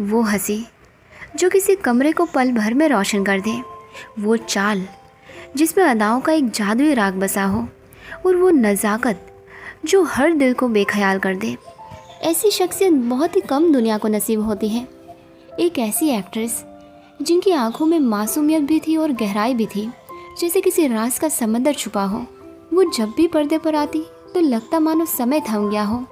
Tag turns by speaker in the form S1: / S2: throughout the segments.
S1: वो हंसी जो किसी कमरे को पल भर में रोशन कर दे, वो चाल जिसमें अदाओं का एक जादुई राग बसा हो, और वो नज़ाकत जो हर दिल को बेख्याल कर दे। ऐसी शख्सियत बहुत ही कम दुनिया को नसीब होती है। एक ऐसी एक्ट्रेस जिनकी आंखों में मासूमियत भी थी और गहराई भी थी, जैसे किसी राज का समंदर छुपा हो। वो जब भी पर्दे पर आती तो लगता मानो समय थम गया हो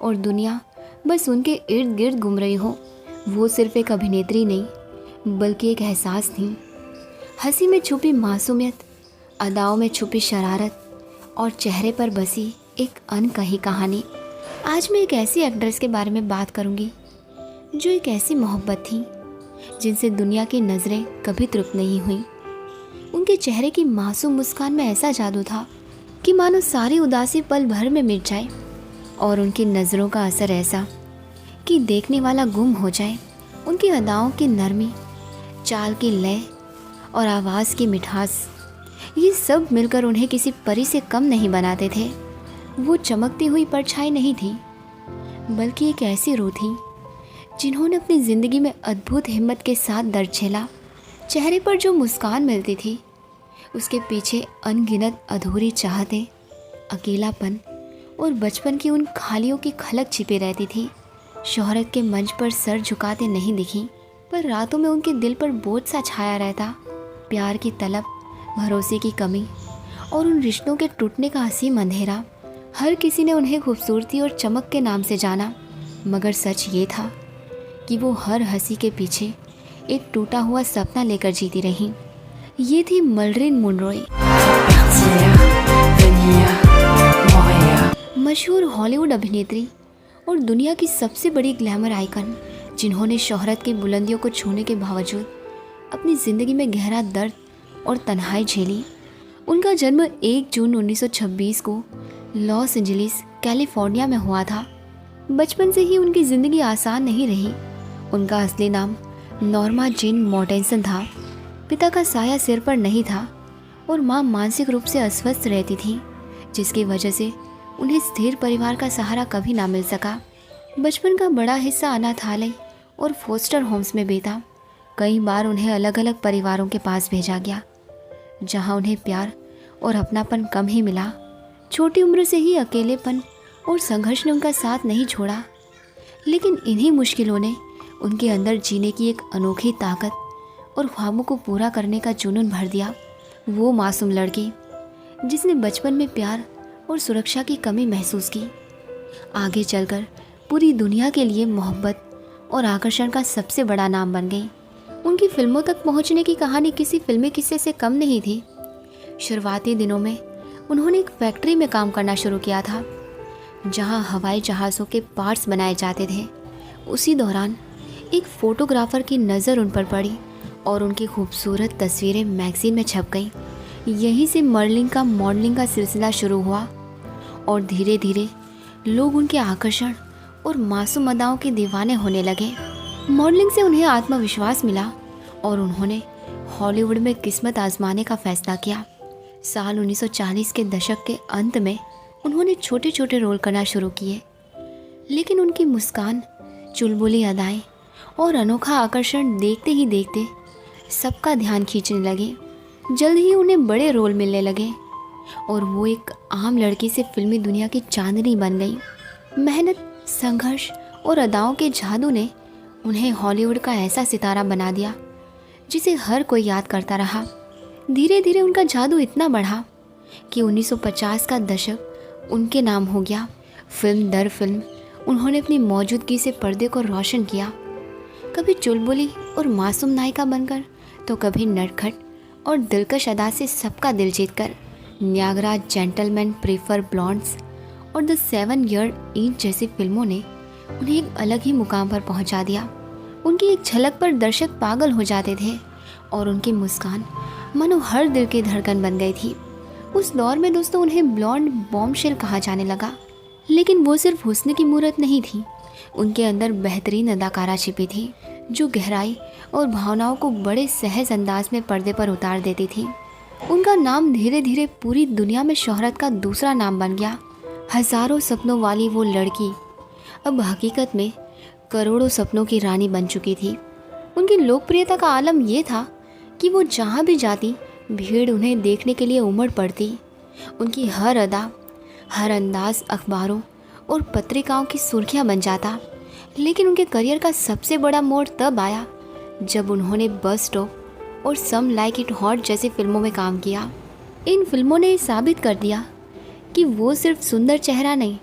S1: और दुनिया बस उनके इर्द गिर्द घूम रही हो। वो सिर्फ एक अभिनेत्री नहीं बल्कि एक एहसास थी। हंसी में छुपी मासूमियत, अदाओं में छुपी शरारत और चेहरे पर बसी एक अनकही कहानी। आज मैं एक ऐसी एक्ट्रेस के बारे में बात करूंगी जो एक ऐसी मोहब्बत थी जिनसे दुनिया की नज़रें कभी तृप्त नहीं हुई। उनके चेहरे की मासूम मुस्कान में ऐसा जादू था कि मानो सारी उदासी पल भर में मिट जाए, और उनकी नज़रों का असर ऐसा कि देखने वाला गुम हो जाए। उनकी अदाओं की नरमी, चाल की लय और आवाज़ की मिठास, ये सब मिलकर उन्हें किसी परी से कम नहीं बनाते थे। वो चमकती हुई परछाई नहीं थी बल्कि एक ऐसी रूह थी जिन्होंने अपनी ज़िंदगी में अद्भुत हिम्मत के साथ दर्द झेला। चेहरे पर जो मुस्कान मिलती थी उसके पीछे अनगिनत अधूरी चाहतें, अकेलापन और बचपन की उन खालियों की खलक छिपी रहती थी। शोहरत के मंच पर सर झुकाते नहीं दिखी, पर रातों में उनके दिल पर बोझ सा छाया रहता। प्यार की तलब, भरोसे की कमी और उन रिश्तों के टूटने का असीम अंधेरा। हर किसी ने उन्हें खूबसूरती और चमक के नाम से जाना, मगर सच ये था कि वो हर हंसी के पीछे एक टूटा हुआ सपना लेकर जीती रही। ये थी मर्लिन मोनरोय, मशहूर हॉलीवुड अभिनेत्री और दुनिया की सबसे बड़ी ग्लैमर आइकन, जिन्होंने शोहरत की बुलंदियों को छूने के बावजूद अपनी ज़िंदगी में गहरा दर्द और तन्हाई झेली। उनका जन्म 1 जून 1926 को लॉस एंजलिस, कैलिफोर्निया में हुआ था। बचपन से ही उनकी ज़िंदगी आसान नहीं रही। उनका असली नाम नॉर्मा जेन मॉर्टेंसन था। पिता का साया सिर पर नहीं था और माँ मानसिक रूप से अस्वस्थ रहती थी, जिसकी वजह से उन्हें स्थिर परिवार का सहारा कभी ना मिल सका। बचपन का बड़ा हिस्सा अनाथालय और फोस्टर होम्स में बीता। कई बार उन्हें अलग अलग परिवारों के पास भेजा गया, जहां उन्हें प्यार और अपनापन कम ही मिला। छोटी उम्र से ही अकेलेपन और संघर्ष ने उनका साथ नहीं छोड़ा, लेकिन इन्हीं मुश्किलों ने उनके अंदर जीने की एक अनोखी ताकत और ख्वाबों को पूरा करने का जुनून भर दिया। वो मासूम लड़की जिसने बचपन में प्यार और सुरक्षा की कमी महसूस की, आगे चलकर पूरी दुनिया के लिए मोहब्बत और आकर्षण का सबसे बड़ा नाम बन गई। उनकी फिल्मों तक पहुंचने की कहानी किसी फिल्मी किस्से से कम नहीं थी। शुरुआती दिनों में उन्होंने एक फैक्ट्री में काम करना शुरू किया था, जहां हवाई जहाज़ों के पार्ट्स बनाए जाते थे। उसी दौरान एक फ़ोटोग्राफ़र की नज़र उन पर पड़ी और उनकी खूबसूरत तस्वीरें मैगज़ीन में छप गईं। यहीं से मर्लिन का मॉडलिंग का सिलसिला शुरू हुआ और धीरे धीरे लोग उनके आकर्षण और मासूम अदाओं के दीवाने होने लगे। मॉडलिंग से उन्हें आत्मविश्वास मिला और उन्होंने हॉलीवुड में किस्मत आजमाने का फैसला किया। साल 1940 के दशक के अंत में उन्होंने छोटे छोटे रोल करना शुरू किए, लेकिन उनकी मुस्कान, चुलबुली अदाएं और अनोखा आकर्षण देखते ही देखते सबका ध्यान खींचने लगे। जल्द ही उन्हें बड़े रोल मिलने लगे और वो एक आम लड़की से फिल्मी दुनिया की चांदनी बन गई। मेहनत, संघर्ष और अदाओं के जादू ने उन्हें हॉलीवुड का ऐसा सितारा बना दिया जिसे हर कोई याद करता रहा। धीरे धीरे उनका जादू इतना बढ़ा कि 1950 का दशक उनके नाम हो गया। फिल्म दर फिल्म उन्होंने अपनी मौजूदगी से पर्दे को रोशन किया, कभी चुलबुली और मासूम नायिका बनकर, तो कभी नटखट और दिलकश अदा से सबका दिल जीतकर। न्यागरा, जेंटलमैन प्रेफर ब्लॉन्ड्स और द 7 ईयर ईच जैसी फिल्मों ने उन्हें एक अलग ही मुकाम पर पहुंचा दिया। उनकी एक झलक पर दर्शक पागल हो जाते थे और उनकी मुस्कान मानो हर दिल की धड़कन बन गई थी। उस दौर में दोस्तों उन्हें ब्लॉन्ड बॉम्बशेल कहा जाने लगा, लेकिन वो सिर्फ हुस्न की मूरत नहीं थी। उनके अंदर बेहतरीन अदाकारा छिपी थी, जो गहराई और भावनाओं को बड़े सहज अंदाज में पर्दे पर उतार देती थी। उनका नाम धीरे धीरे पूरी दुनिया में शोहरत का दूसरा नाम बन गया। हजारों सपनों वाली वो लड़की अब हकीकत में करोड़ों सपनों की रानी बन चुकी थी। उनकी लोकप्रियता का आलम ये था कि वो जहाँ भी जाती भीड़ उन्हें देखने के लिए उमड़ पड़ती। उनकी हर अदा, हर अंदाज अखबारों और पत्रिकाओं की सुर्खियाँ बन जाता। लेकिन उनके करियर का सबसे बड़ा मोड़ तब आया जब उन्होंने बस स्टॉप और सम लाइक इट हॉट जैसी फिल्मों में काम किया। इन फिल्मों ने साबित कर दिया कि वो सिर्फ सुंदर चेहरा नहीं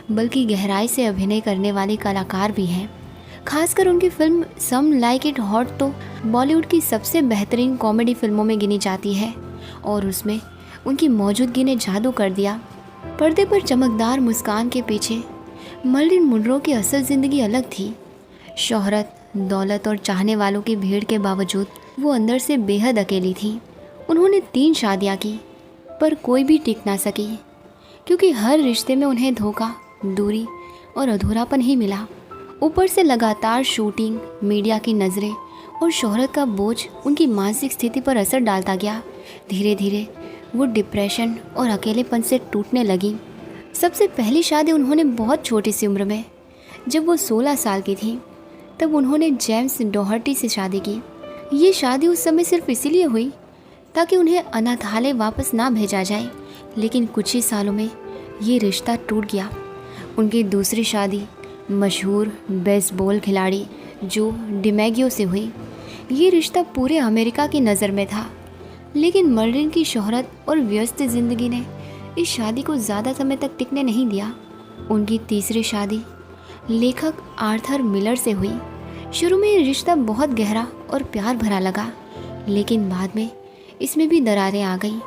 S1: बल्कि गहराई से अभिनय करने वाले कलाकार भी हैं। खासकर उनकी film some like it hot तो बॉलीवुड की सबसे बेहतरीन कॉमेडी फिल्मों में गिनी जाती है और उसमें उनकी मौजूदगी ने जादू कर दिया। पर्दे पर चमकदार मुस्कान के पीछे मर्लिन मुनरो की असल ज़िंदगी अलग थी। शोहरत, दौलत और चाहने वालों की भीड़ के बावजूद वो अंदर से बेहद अकेली थी। उन्होंने 3 शादियाँ की पर कोई भी टिक ना सकी क्योंकि हर रिश्ते में उन्हें धोखा, दूरी और अधूरापन ही मिला। ऊपर से लगातार शूटिंग, मीडिया की नज़रें और शोहरत का बोझ उनकी मानसिक स्थिति पर असर डालता गया। धीरे धीरे वो डिप्रेशन और अकेलेपन से टूटने लगी। सबसे पहली शादी उन्होंने बहुत छोटी सी उम्र में, जब वो 16 साल की थी, तब उन्होंने जेम्स डॉहर्टी से शादी की। ये शादी उस समय सिर्फ इसीलिए हुई ताकि उन्हें अनाथालय वापस ना भेजा जाए, लेकिन कुछ ही सालों में ये रिश्ता टूट गया। उनकी दूसरी शादी मशहूर बेसबॉल खिलाड़ी जो डिमैगियो से हुई। ये रिश्ता पूरे अमेरिका की नज़र में था, लेकिन मर्लिन की शोहरत और व्यस्त ज़िंदगी ने इस शादी को ज़्यादा समय तक टिकने नहीं दिया। उनकी तीसरी शादी लेखक आर्थर मिलर से हुई। शुरू में ये रिश्ता बहुत गहरा और प्यार भरा लगा, लेकिन बाद में इसमें भी दरारें आ गई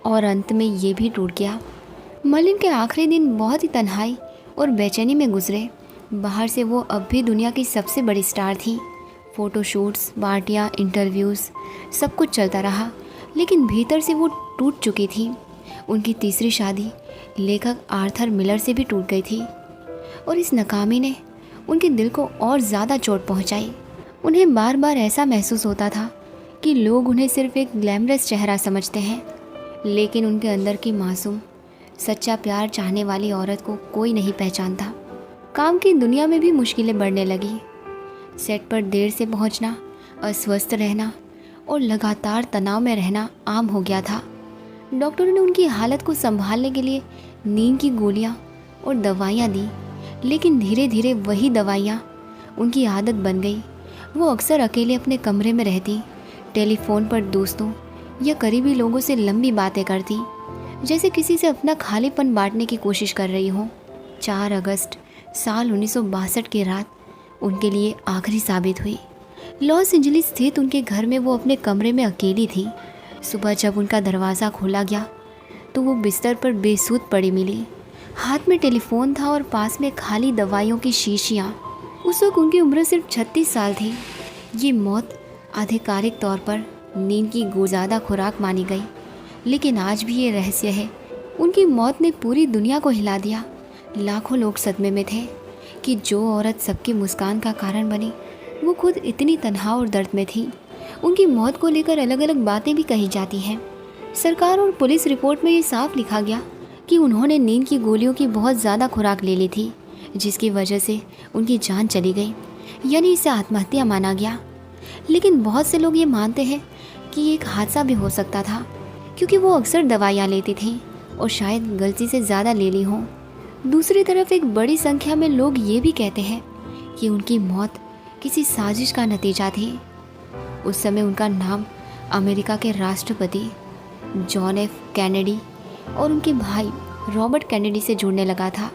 S1: और अंत में ये भी टूट गया। मर्लिन के आखिरी दिन बहुत ही तन्हाई और बेचैनी में गुजरे। बाहर से वो अब भी दुनिया की सबसे बड़ी स्टार थी। फ़ोटोशूट्स, पार्टियाँ, इंटरव्यूज़, सब कुछ चलता रहा, लेकिन भीतर से वो टूट चुकी थी। उनकी तीसरी शादी लेखक आर्थर मिलर से भी टूट गई थी और इस नाकामी ने उनके दिल को और ज़्यादा चोट पहुंचाई। उन्हें बार बार ऐसा महसूस होता था कि लोग उन्हें सिर्फ एक ग्लैमरस चेहरा समझते हैं, लेकिन उनके अंदर की मासूम, सच्चा प्यार चाहने वाली औरत को कोई नहीं पहचानता। काम की दुनिया में भी मुश्किलें बढ़ने लगी। सेट पर देर से पहुंचना, अस्वस्थ रहना और लगातार तनाव में रहना आम हो गया था। डॉक्टरों ने उनकी हालत को संभालने के लिए नींद की गोलियां और दवाइयां दी, लेकिन धीरे धीरे वही दवाइयां उनकी आदत बन गई। वो अक्सर अकेले अपने कमरे में रहती, टेलीफोन पर दोस्तों या करीबी लोगों से लंबी बातें करती, जैसे किसी से अपना खालीपन बांटने की कोशिश कर रही हो। 4 अगस्त साल 1962 की रात उनके लिए आखिरी साबित हुई। लॉस एंजलिस स्थित उनके घर में वो अपने कमरे में अकेली थी। सुबह जब उनका दरवाज़ा खोला गया तो वो बिस्तर पर बेसुध पड़ी मिली। हाथ में टेलीफोन था और पास में खाली दवाइयों की शीशियाँ। उस वक्त उनकी उम्र सिर्फ 36 साल थी। ये मौत आधिकारिक तौर पर नींद की ज़्यादा खुराक मानी गई, लेकिन आज भी ये रहस्य है। उनकी मौत ने पूरी दुनिया को हिला दिया। लाखों लोग सदमे में थे कि जो औरत सबकी मुस्कान का कारण बनी, वो खुद इतनी तन्हा और दर्द में थी। उनकी मौत को लेकर अलग अलग बातें भी कही जाती हैं। सरकार और पुलिस रिपोर्ट में ये साफ लिखा गया कि उन्होंने नींद की गोलियों की बहुत ज़्यादा खुराक ले ली थी, जिसकी वजह से उनकी जान चली गई, यानी इसे आत्महत्या माना गया। लेकिन बहुत से लोग ये मानते हैं कि ये एक हादसा भी हो सकता था, क्योंकि वो अक्सर दवाइयाँ लेती थी और शायद गलती से ज़्यादा ले ली हों। दूसरी तरफ एक बड़ी संख्या में लोग ये भी कहते हैं कि उनकी मौत किसी साजिश का नतीजा थी। उस समय उनका नाम अमेरिका के राष्ट्रपति जॉन एफ कैनेडी और उनके भाई रॉबर्ट कैनेडी से जुड़ने लगा था।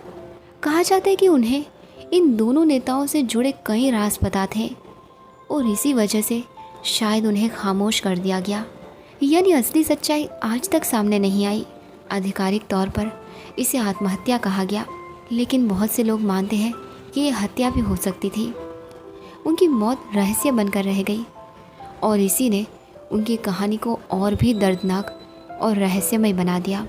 S1: कहा जाता है कि उन्हें इन दोनों नेताओं से जुड़े कई राज पता थे और इसी वजह से शायद उन्हें खामोश कर दिया गया, यानी असली सच्चाई आज तक सामने नहीं आई। आधिकारिक तौर पर इसे आत्महत्या कहा गया, लेकिन बहुत से लोग मानते हैं कि ये हत्या भी हो सकती थी। उनकी मौत रहस्य बनकर रह गई और इसी ने उनकी कहानी को और भी दर्दनाक और रहस्यमय बना दिया।